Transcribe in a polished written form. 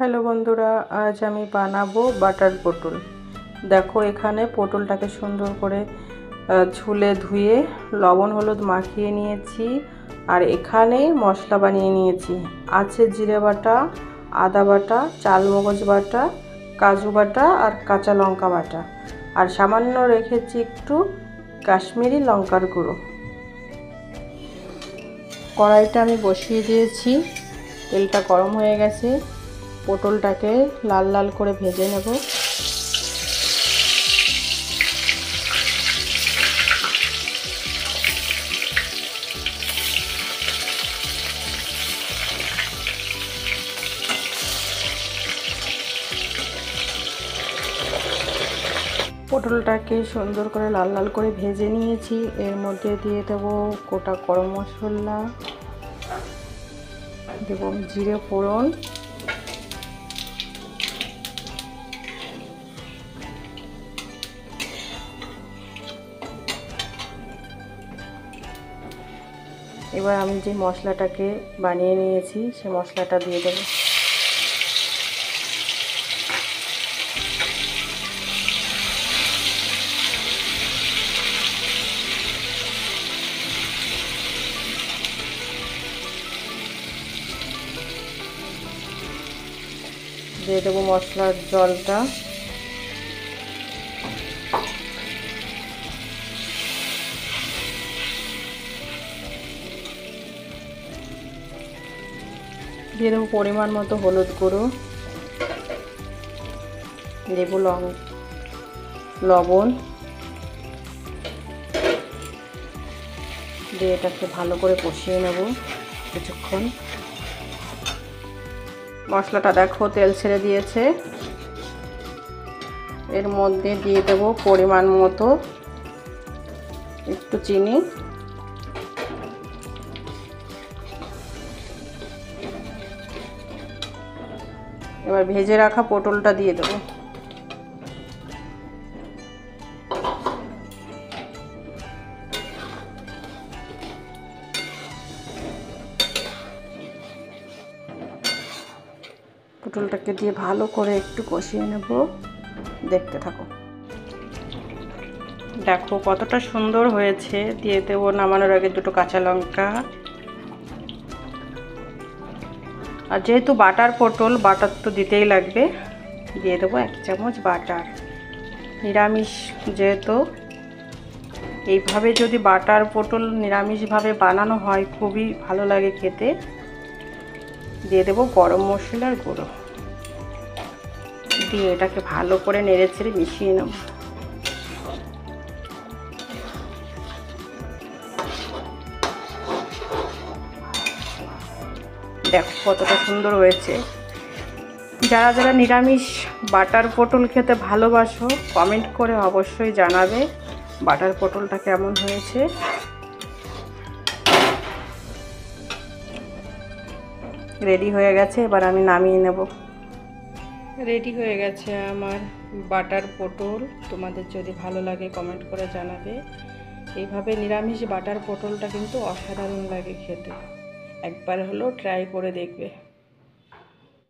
Hello বন্ধুরা, আজ আমি বানাবো বাটার পটল। দেখো, এখানে পটলটাকে সুন্দর করে ছুলে ধুয়ে লবণ হলুদ মাখিয়ে নিয়েছি। আর এখানে মশলা বানিয়ে নিয়েছি। আছে জিরে বাটা, আদা বাটা, চালমগজ বাটা, কাজু বাটা আর কাঁচা লঙ্কা বাটা। আর সামান্য রেখেছি একটু কাশ্মীরি লঙ্কার গুঁড়ো। কড়াইটা আমি বসিয়ে দিয়েছি, তেলটা গরম হয়ে গেছে। পটলটাকে লাল লাল করে ভেজে নেব। পটলটাকে সুন্দর করে লাল লাল করে ভেজে নিয়েছি। এর মধ্যে দিয়ে দেব গোটা গরম মশলা, দেব জিরে ফোড়ন, এবার আমি যে মশলাটাকে বানিয়ে নিয়েছি সে মশলাটা দিয়ে দেব। দিয়ে দেবো মশলার জলটা। দিয়ে দেবো পরিমাণ মতো হলুদ গুঁড়ো, দেবো লবণ, দিয়ে এটাকে ভালো করে কষিয়ে নেব কিছুক্ষণ। মশলাটা দেখো তেল ছেড়ে দিয়েছে। এর মধ্যে দিয়ে দেব পরিমাণ মতো একটু চিনি, এবার ভেজে রাখা পটলটা দিয়ে দেব। পটলটাকে দিয়ে ভালো করে একটু কষিয়ে নেব, দেখতে থাকো। দেখো কতটা সুন্দর হয়েছে। দিয়ে দেবো নামানোর আগে দুটো কাঁচা লঙ্কা। আর যেহেতু বাটার পটল, বাটার তো দিতেই লাগবে। দিয়ে দেবো 1 চামচ বাটার। নিরামিষ যেহেতু, এইভাবে যদি বাটার পটল নিরামিষভাবে বানানো হয় খুবই ভালো লাগে খেতে। দিয়ে দেবো গরম মশলার গুঁড়ো, দিয়ে এটাকে ভালো করে নেড়েচেড়ে মিশিয়ে নেব। দেখো কতটা সুন্দর হয়েছে। যারা যারা নিরামিষ বাটার পটল খেতে ভালোবাসো কমেন্ট করে অবশ্যই জানাবে বাটার পটলটা কেমন হয়েছে। রেডি হয়ে গেছে, এবার আমি নামিয়ে নেব। রেডি হয়ে গেছে আমার বাটার পটল। তোমাদের যদি ভালো লাগে কমেন্ট করে জানাবে। এইভাবে নিরামিষ বাটার পটলটা কিন্তু অসাধারণ লাগে খেতে। একবার হলেও ট্রাই করে দেখবে।